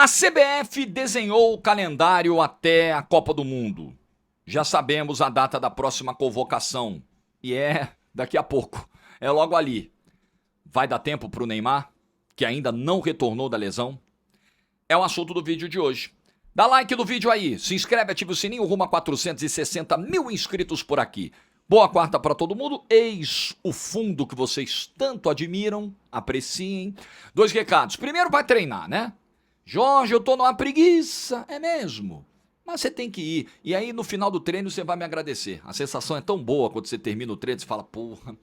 A CBF desenhou o calendário até a Copa do Mundo. Já sabemos a data da próxima convocação. E é daqui a pouco. É logo ali. Vai dar tempo para o Neymar, que ainda não retornou da lesão? É o assunto do vídeo de hoje. Dá like no vídeo aí, se inscreve, ativa o sininho, rumo a 460 mil inscritos por aqui. Boa quarta para todo mundo. Eis o fundo que vocês tanto admiram, apreciem. 2 recados. Primeiro, vai treinar, né? Jorge, eu tô numa preguiça. É mesmo? Mas você tem que ir. E aí, no final do treino, você vai me agradecer. A sensação é tão boa quando você termina o treino, você fala, porra,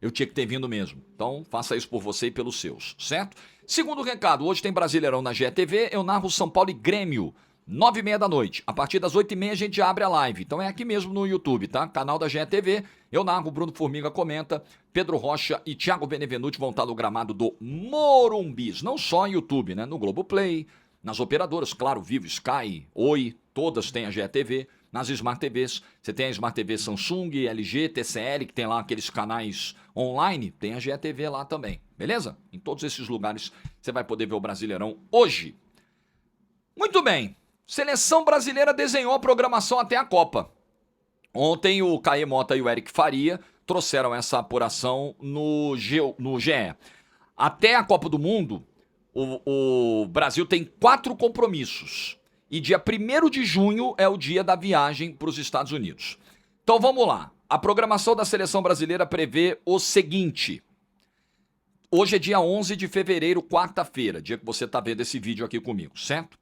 eu tinha que ter vindo mesmo. Então, faça isso por você e pelos seus, certo? Segundo recado, hoje tem Brasileirão na GTV, eu narro São Paulo e Grêmio. 9h30 da noite. A partir das 8h30 a gente abre a live. Então é aqui mesmo no YouTube, tá? Canal da GTV. Eu narro, Bruno Formiga comenta, Pedro Rocha e Thiago Benevenuti vão estar no gramado do Morumbis. Não só no YouTube, né? No Globoplay, nas operadoras, claro, Vivo, Sky, Oi, todas têm a GTV. Nas Smart TVs, você tem a Smart TV Samsung, LG, TCL, que tem lá aqueles canais online, tem a GTV lá também, beleza? Em todos esses lugares você vai poder ver o Brasileirão hoje. Muito bem. Seleção brasileira desenhou a programação até a Copa. Ontem o Caê Mota e o Eric Faria trouxeram essa apuração no GE. Até a Copa do Mundo, o Brasil tem 4 compromissos. E dia 1º de junho é o dia da viagem para os Estados Unidos. Então vamos lá. A programação da seleção brasileira prevê o seguinte. Hoje é dia 11 de fevereiro, quarta-feira, dia que você está vendo esse vídeo aqui comigo, certo?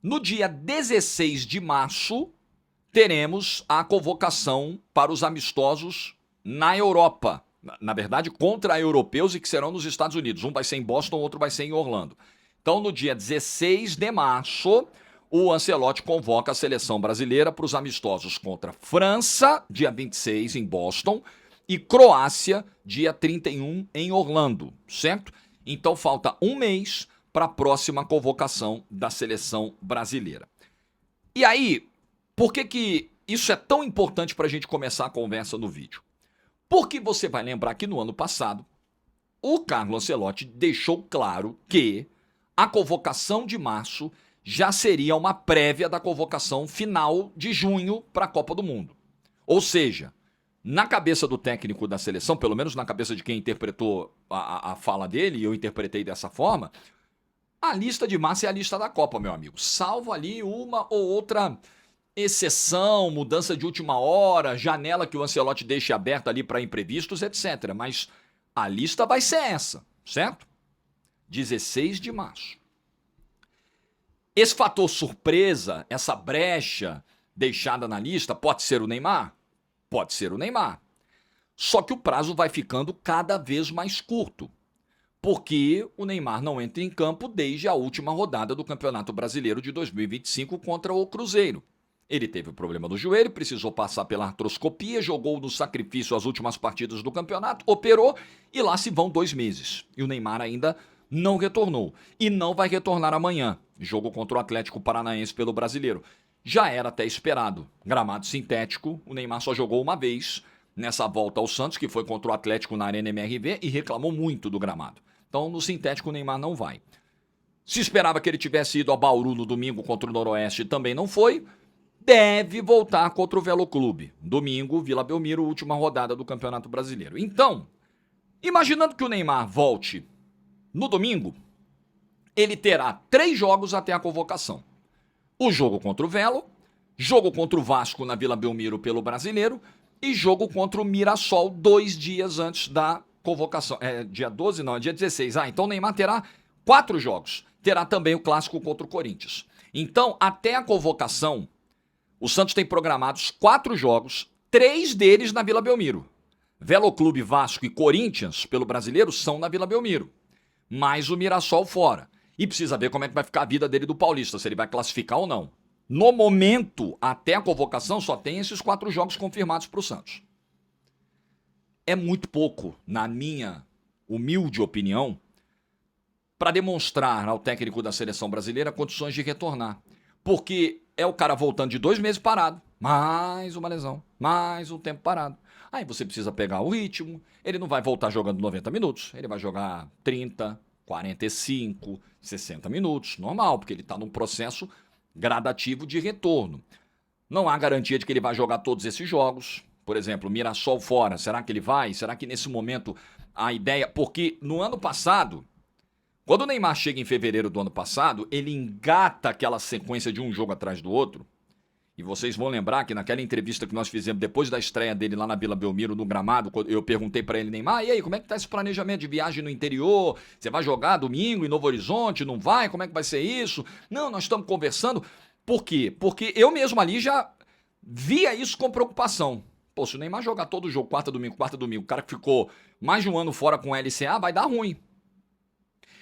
No dia 16 de março, teremos a convocação para os amistosos na Europa. Na verdade, contra europeus e que serão nos Estados Unidos. Um vai ser em Boston, outro vai ser em Orlando. Então, no dia 16 de março, o Ancelotti convoca a seleção brasileira para os amistosos contra França, dia 26, em Boston, e Croácia, dia 31, em Orlando, certo? Então, falta um mês para a próxima convocação da seleção brasileira. E aí, por que isso é tão importante para a gente começar a conversa no vídeo? Porque você vai lembrar que no ano passado, o Carlo Ancelotti deixou claro que a convocação de março já seria uma prévia da convocação final de junho para a Copa do Mundo. Ou seja, na cabeça do técnico da seleção, pelo menos na cabeça de quem interpretou a fala dele, e eu interpretei dessa forma, a lista de março é a lista da Copa, meu amigo. Salvo ali uma ou outra exceção, mudança de última hora, janela que o Ancelotti deixe aberta ali para imprevistos, etc. Mas a lista vai ser essa, certo? 16 de março. Esse fator surpresa, essa brecha deixada na lista, pode ser o Neymar? Pode ser o Neymar. Só que o prazo vai ficando cada vez mais curto, porque o Neymar não entra em campo desde a última rodada do Campeonato Brasileiro de 2025 contra o Cruzeiro. Ele teve o problema do joelho, precisou passar pela artroscopia, jogou no sacrifício as últimas partidas do campeonato, operou e lá se vão 2 meses. E o Neymar ainda não retornou. E não vai retornar amanhã, jogo contra o Atlético Paranaense pelo Brasileiro. Já era até esperado. Gramado sintético, o Neymar só jogou uma vez nessa volta ao Santos, que foi contra o Atlético na Arena MRV, e reclamou muito do gramado. Então, no sintético, o Neymar não vai. Se esperava que ele tivesse ido a Bauru no domingo contra o Noroeste, também não foi. Deve voltar contra o Velo Clube. Domingo, Vila Belmiro, última rodada do Campeonato Brasileiro. Então, imaginando que o Neymar volte no domingo, ele terá 3 jogos até a convocação. O jogo contra o Velo, jogo contra o Vasco na Vila Belmiro pelo Brasileiro e jogo contra o Mirassol 2 dias antes da convocação. É dia 12, não, é dia 16. Então o Neymar terá 4 jogos. Terá também o clássico contra o Corinthians. Então, até a convocação, o Santos tem programados 4 jogos, 3 deles na Vila Belmiro. Velo Clube, Vasco e Corinthians, pelo Brasileiro, são na Vila Belmiro. Mais o Mirassol fora. E precisa ver como é que vai ficar a vida dele do Paulista, se ele vai classificar ou não. No momento, até a convocação, só tem esses 4 jogos confirmados para o Santos. É muito pouco, na minha humilde opinião, para demonstrar ao técnico da seleção brasileira condições de retornar. Porque é o cara voltando de 2 meses parado, mais uma lesão, mais um tempo parado. Aí você precisa pegar o ritmo, ele não vai voltar jogando 90 minutos, ele vai jogar 30, 45, 60 minutos, normal, porque ele está num processo gradativo de retorno. Não há garantia de que ele vai jogar todos esses jogos. Por exemplo, Mirassol fora, será que ele vai? Será que nesse momento a ideia... Porque no ano passado, quando o Neymar chega em fevereiro do ano passado, ele engata aquela sequência de um jogo atrás do outro. E vocês vão lembrar que naquela entrevista que nós fizemos depois da estreia dele lá na Vila Belmiro, no gramado, eu perguntei pra ele, Neymar, e aí, como é que tá esse planejamento de viagem no interior? Você vai jogar domingo em Novo Horizonte? Não vai? Como é que vai ser isso? Não, nós estamos conversando. Por quê? Porque eu mesmo ali já via isso com preocupação. Pô, se o Neymar jogar todo o jogo, quarta, domingo, o cara que ficou mais de um ano fora com o LCA, vai dar ruim.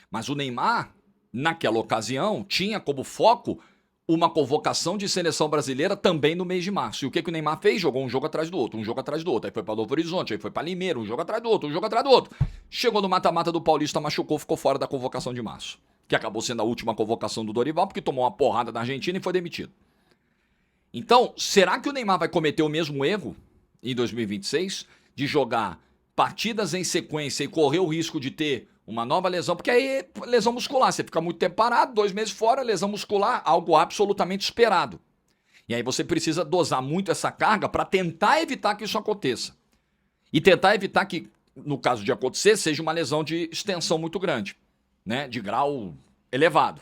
Mas o Neymar, naquela ocasião, tinha como foco uma convocação de seleção brasileira também no mês de março. E o que o Neymar fez? Jogou um jogo atrás do outro, um jogo atrás do outro. Aí foi para Novo Horizonte, aí foi para Limeira, um jogo atrás do outro, um jogo atrás do outro. Chegou no mata-mata do Paulista, machucou, ficou fora da convocação de março. Que acabou sendo a última convocação do Dorival, porque tomou uma porrada da Argentina e foi demitido. Então, será que o Neymar vai cometer o mesmo erro em 2026? De jogar partidas em sequência e correr o risco de ter uma nova lesão, porque aí lesão muscular, você fica muito tempo parado, 2 meses fora, lesão muscular, algo absolutamente esperado. E aí você precisa dosar muito essa carga para tentar evitar que isso aconteça. E tentar evitar que, no caso de acontecer, seja uma lesão de extensão muito grande, né? De grau elevado.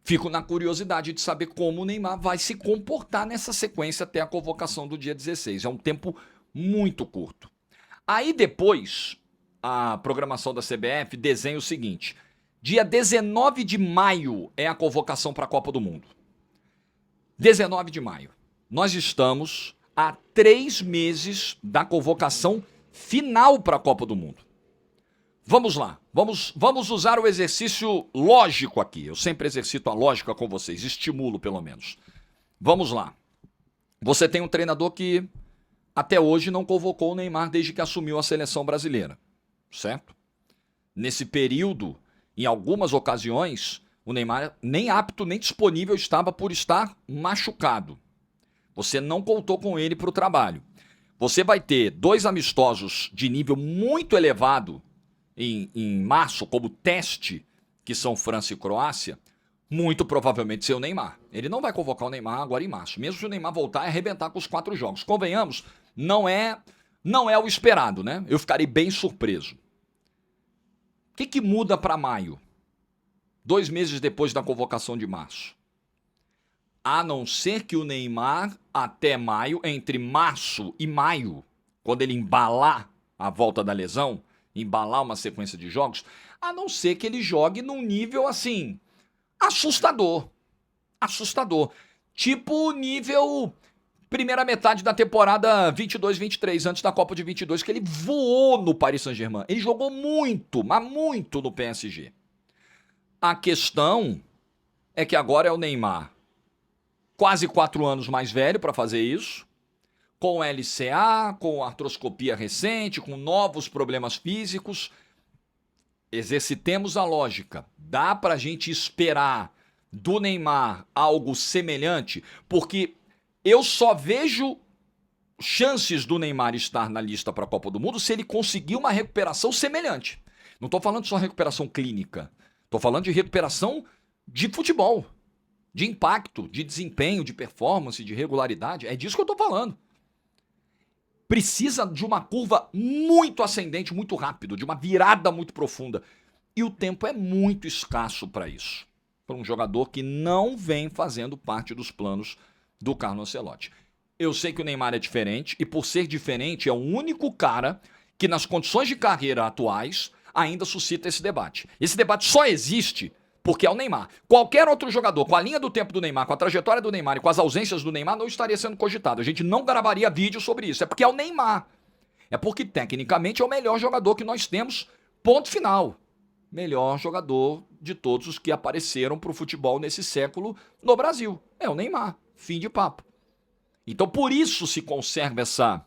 Fico na curiosidade de saber como o Neymar vai se comportar nessa sequência até a convocação do dia 16. É um tempo muito curto. Aí depois, a programação da CBF desenha o seguinte: dia 19 de maio é a convocação para a Copa do Mundo. 19 de maio. Nós estamos a 3 meses da convocação final para a Copa do Mundo. Vamos lá, vamos usar o exercício lógico aqui. Eu sempre exercito a lógica com vocês, estimulo pelo menos. Vamos lá. Você tem um treinador que até hoje não convocou o Neymar desde que assumiu a seleção brasileira, certo? Nesse período, em algumas ocasiões, o Neymar nem apto nem disponível estava por estar machucado. Você não contou com ele para o trabalho. Você vai ter 2 amistosos de nível muito elevado em março, como teste, que são França e Croácia, muito provavelmente ser o Neymar. Ele não vai convocar o Neymar agora em março. Mesmo se o Neymar voltar, é arrebentar com os 4 jogos. Convenhamos, não é o esperado, né? Eu ficarei bem surpreso. O que muda para maio? 2 meses depois da convocação de março. A não ser que o Neymar, até maio, entre março e maio, quando ele embalar a volta da lesão, embalar uma sequência de jogos, a não ser que ele jogue num nível assim, assustador. Assustador. Tipo nível primeira metade da temporada 22-23, antes da Copa de 22, que ele voou no Paris Saint-Germain. Ele jogou muito, mas muito no PSG. A questão é que agora é o Neymar, quase 4 anos mais velho para fazer isso, com LCA, com artroscopia recente, com novos problemas físicos. Exercitemos a lógica. Dá pra gente esperar do Neymar algo semelhante? Porque eu só vejo chances do Neymar estar na lista para a Copa do Mundo se ele conseguir uma recuperação semelhante. Não estou falando só recuperação clínica. Estou falando de recuperação de futebol, de impacto, de desempenho, de performance, de regularidade. É disso que eu estou falando. Precisa de uma curva muito ascendente, muito rápido, de uma virada muito profunda. E o tempo é muito escasso para isso. Para um jogador que não vem fazendo parte dos planos do Carlo Ancelotti. Eu sei que o Neymar é diferente e, por ser diferente, é o único cara que, nas condições de carreira atuais, ainda suscita esse debate. Esse debate só existe porque é o Neymar. Qualquer outro jogador, com a linha do tempo do Neymar, com a trajetória do Neymar e com as ausências do Neymar, não estaria sendo cogitado. A gente não gravaria vídeo sobre isso. É porque é o Neymar. É porque, tecnicamente, é o melhor jogador que nós temos, ponto final. Melhor jogador de todos os que apareceram para o futebol nesse século no Brasil. É o Neymar. Fim de papo. Então, por isso se conserva essa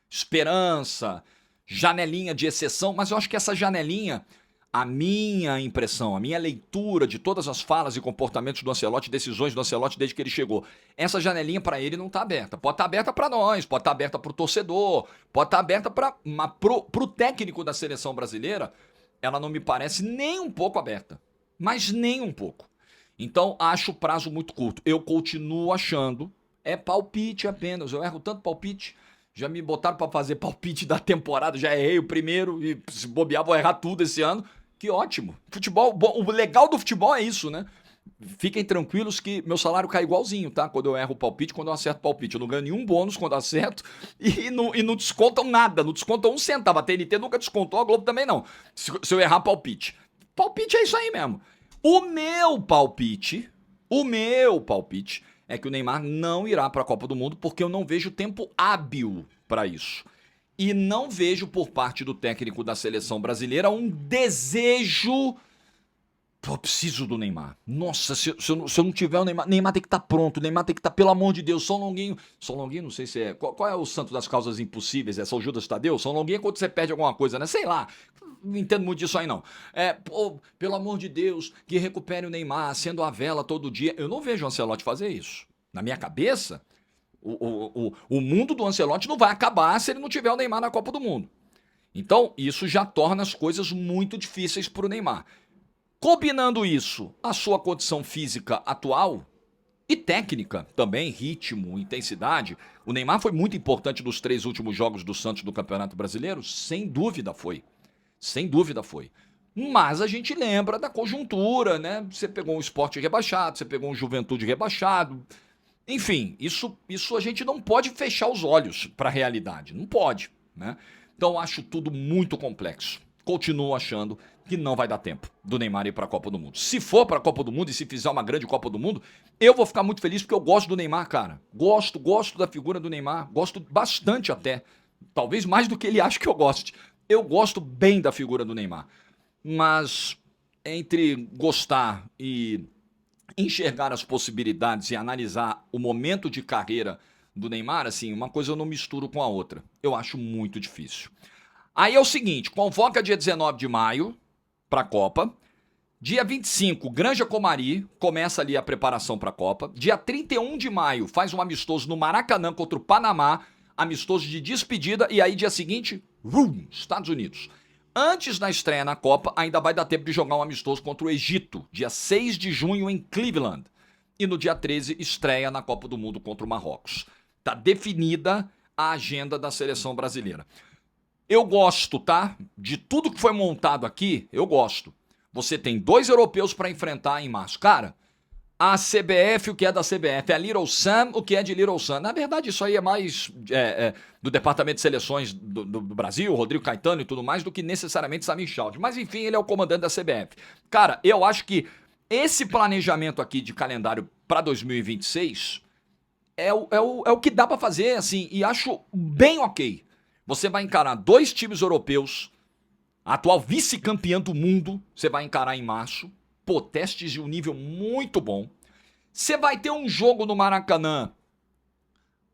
esperança, janelinha de exceção, mas eu acho que essa janelinha, a minha impressão, a minha leitura de todas as falas e comportamentos do Ancelotti, decisões do Ancelotti desde que ele chegou, essa janelinha para ele não está aberta. Pode estar aberta para nós, pode estar aberta para o torcedor, pode estar aberta para o técnico da seleção brasileira ela não me parece nem um pouco aberta. Mas nem um pouco. Então, acho o prazo muito curto. Eu continuo achando, é palpite apenas. Eu erro tanto palpite. Já me botaram pra fazer palpite da temporada, já errei o primeiro e se bobear vou errar tudo esse ano. Que ótimo. Futebol, bom, o legal do futebol é isso, né? Fiquem tranquilos que meu salário cai igualzinho, tá? Quando eu erro o palpite, quando eu acerto o palpite. Eu não ganho nenhum bônus quando eu acerto e não descontam nada, não descontam um centavo. A TNT nunca descontou, a Globo também não. Se eu errar palpite. Palpite é isso aí mesmo. O meu palpite é que o Neymar não irá para a Copa do Mundo porque eu não vejo tempo hábil para isso. E não vejo por parte do técnico da seleção brasileira um desejo. Pô, eu preciso do Neymar. Nossa, se eu não tiver o Neymar tem que estar pronto. O Neymar tem que estar, pelo amor de Deus. São Longuinho. São Longuinho, não sei se é. Qual é o santo das causas impossíveis? É São Judas Tadeu? São Longuinho é quando você perde alguma coisa, né? Sei lá. Não entendo muito disso aí, não. Pô, pelo amor de Deus, que recupere o Neymar, acendo a vela todo dia. Eu não vejo o Ancelotti fazer isso. Na minha cabeça, o mundo do Ancelotti não vai acabar se ele não tiver o Neymar na Copa do Mundo. Então, isso já torna as coisas muito difíceis para o Neymar. Combinando isso, a sua condição física atual e técnica também, ritmo, intensidade. O Neymar foi muito importante nos 3 últimos jogos do Santos do Campeonato Brasileiro, sem dúvida foi. Sem dúvida foi. Mas a gente lembra da conjuntura, né? Você pegou um Sport rebaixado, você pegou um Juventude rebaixado. Enfim, isso a gente não pode fechar os olhos para a realidade. Não pode, né? Então acho tudo muito complexo. Continuo achando que não vai dar tempo do Neymar ir para a Copa do Mundo. Se for para a Copa do Mundo e se fizer uma grande Copa do Mundo, eu vou ficar muito feliz porque eu gosto do Neymar, cara. Gosto da figura do Neymar, gosto bastante até. Talvez mais do que ele acha que eu goste. Eu gosto bem da figura do Neymar. Mas entre gostar e enxergar as possibilidades e analisar o momento de carreira do Neymar, assim, uma coisa eu não misturo com a outra. Eu acho muito difícil. Aí é o seguinte, convoca dia 19 de maio para a Copa. Dia 25, Granja Comari, começa ali a preparação para a Copa. Dia 31 de maio, faz um amistoso no Maracanã contra o Panamá, amistoso de despedida, e aí dia seguinte, Estados Unidos. Antes da estreia na Copa, ainda vai dar tempo de jogar um amistoso contra o Egito, dia 6 de junho em Cleveland. E no dia 13, estreia na Copa do Mundo contra o Marrocos. Tá definida a agenda da seleção brasileira. Eu gosto, tá? De tudo que foi montado aqui, eu gosto. Você tem 2 europeus para enfrentar em março. Cara, a CBF, o que é da CBF, a Little Sam, o que é de Little Sam. Na verdade, isso aí é mais do Departamento de Seleções do Brasil, Rodrigo Caetano e tudo mais, do que necessariamente Samir Chaldi. Mas enfim, ele é o comandante da CBF. Cara, eu acho que esse planejamento aqui de calendário para 2026 é o que dá para fazer, assim, e acho bem ok. Você vai encarar 2 times europeus, a atual vice-campeã do mundo, você vai encarar em março. Pô, testes de um nível muito bom. Você vai ter um jogo no Maracanã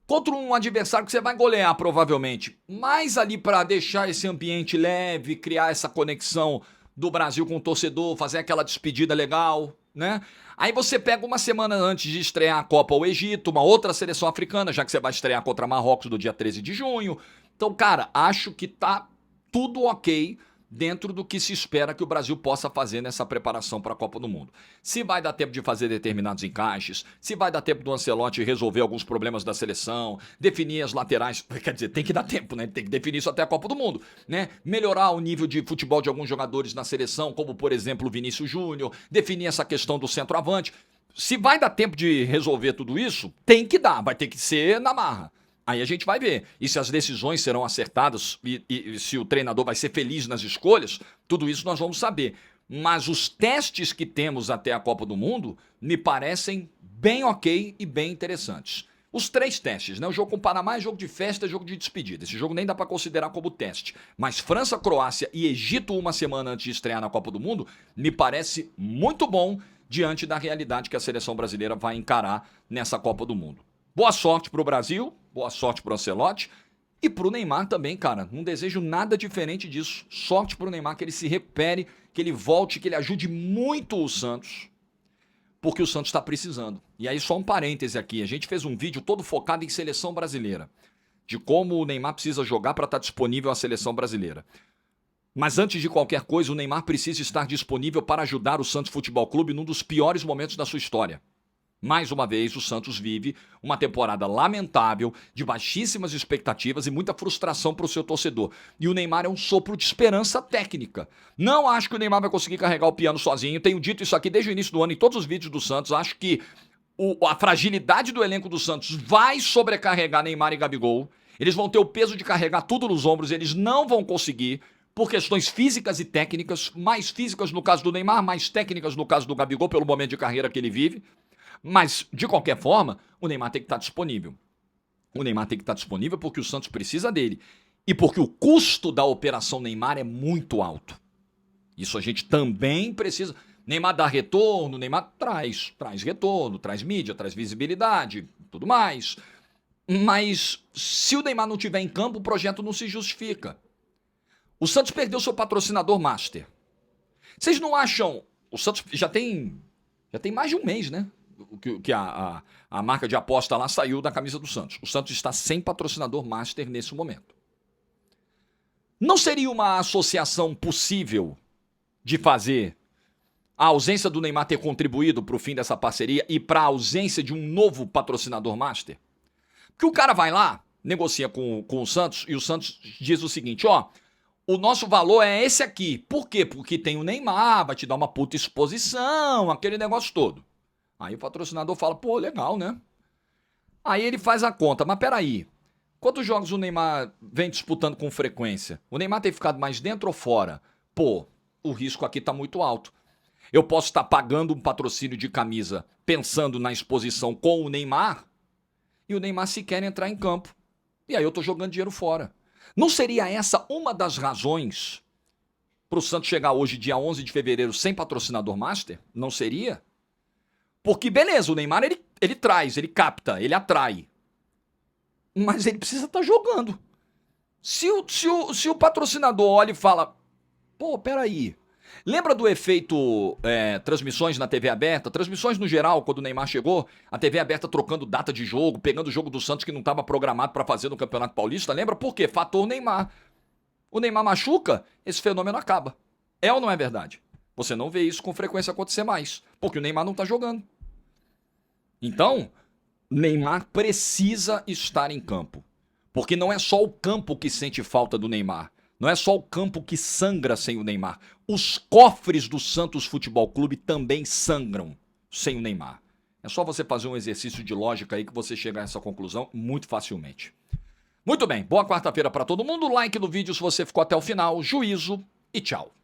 contra um adversário que você vai golear, provavelmente. Mas ali para deixar esse ambiente leve, criar essa conexão do Brasil com o torcedor, fazer aquela despedida legal, né? Aí você pega uma semana antes de estrear a Copa o Egito, uma outra seleção africana, já que você vai estrear contra Marrocos no dia 13 de junho. Então, cara, acho que tá tudo ok dentro do que se espera que o Brasil possa fazer nessa preparação para a Copa do Mundo. Se vai dar tempo de fazer determinados encaixes, se vai dar tempo do Ancelotti resolver alguns problemas da seleção, definir as laterais, quer dizer, tem que dar tempo, né? Tem que definir isso até a Copa do Mundo, né? Melhorar o nível de futebol de alguns jogadores na seleção, como por exemplo o Vinícius Júnior, definir essa questão do centroavante. Se vai dar tempo de resolver tudo isso, tem que dar, vai ter que ser na marra. Aí a gente vai ver. E se as decisões serão acertadas e se o treinador vai ser feliz nas escolhas, tudo isso nós vamos saber. Mas os testes que temos até a Copa do Mundo me parecem bem ok e bem interessantes. Os 3 testes, né? O jogo com o Panamá é jogo de festa, jogo de despedida. Esse jogo nem dá para considerar como teste. Mas França, Croácia e Egito uma semana antes de estrear na Copa do Mundo me parece muito bom diante da realidade que a seleção brasileira vai encarar nessa Copa do Mundo. Boa sorte pro Brasil, boa sorte pro Ancelotti e pro Neymar também, cara. Não desejo nada diferente disso. Sorte pro Neymar, que ele se recupere, que ele volte, que ele ajude muito o Santos, porque o Santos está precisando. E aí só um parêntese aqui, a gente fez um vídeo todo focado em seleção brasileira, de como o Neymar precisa jogar para estar disponível à seleção brasileira. Mas antes de qualquer coisa, o Neymar precisa estar disponível para ajudar o Santos Futebol Clube num dos piores momentos da sua história. Mais uma vez, o Santos vive uma temporada lamentável, de baixíssimas expectativas e muita frustração para o seu torcedor. E o Neymar é um sopro de esperança técnica. Não acho que o Neymar vai conseguir carregar o piano sozinho. Tenho dito isso aqui desde o início do ano em todos os vídeos do Santos. Acho que a fragilidade do elenco do Santos vai sobrecarregar Neymar e Gabigol. Eles vão ter o peso de carregar tudo nos ombros. Eles não vão conseguir, por questões físicas e técnicas. Mais físicas no caso do Neymar, mais técnicas no caso do Gabigol, pelo momento de carreira que ele vive. Mas, de qualquer forma, o Neymar tem que estar disponível. O Neymar tem que estar disponível porque o Santos precisa dele. E porque o custo da operação Neymar é muito alto. Isso a gente também precisa. Neymar dá retorno, Neymar traz retorno, traz mídia, traz visibilidade, tudo mais. Mas se o Neymar não estiver em campo, o projeto não se justifica. O Santos perdeu seu patrocinador master. Vocês não acham... O Santos já tem mais de um mês, né? Que a marca de aposta lá saiu da camisa do Santos. O Santos está sem patrocinador master nesse momento. Não seria uma associação possível de fazer a ausência do Neymar ter contribuído para o fim dessa parceria e para a ausência de um novo patrocinador master? Porque o cara vai lá, negocia com o Santos e o Santos diz o seguinte, ó, o nosso valor é esse aqui. Por quê? Porque tem o Neymar, vai te dar uma puta exposição, aquele negócio todo. Aí o patrocinador fala, pô, legal, né? Aí ele faz a conta, mas peraí, quantos jogos o Neymar vem disputando com frequência? O Neymar tem ficado mais dentro ou fora? Pô, o risco aqui tá muito alto. Eu posso estar pagando um patrocínio de camisa pensando na exposição com o Neymar e o Neymar sequer entrar em campo. E aí eu tô jogando dinheiro fora. Não seria essa uma das razões para o Santos chegar hoje, dia 11 de fevereiro, sem patrocinador master? Não seria? Porque, beleza, o Neymar ele traz, ele capta, ele atrai. Mas ele precisa estar jogando. Se o patrocinador olha e fala, pô, peraí, lembra do efeito transmissões na TV aberta? Transmissões no geral, quando o Neymar chegou, a TV aberta trocando data de jogo, pegando o jogo do Santos que não estava programado para fazer no Campeonato Paulista, lembra? Por quê? Fator Neymar. O Neymar machuca, esse fenômeno acaba. É ou não é verdade? Você não vê isso com frequência acontecer mais, porque o Neymar não está jogando. Então, Neymar precisa estar em campo. Porque não é só o campo que sente falta do Neymar. Não é só o campo que sangra sem o Neymar. Os cofres do Santos Futebol Clube também sangram sem o Neymar. É só você fazer um exercício de lógica aí que você chega a essa conclusão muito facilmente. Muito bem, boa quarta-feira para todo mundo. Like no vídeo se você ficou até o final. Juízo e tchau.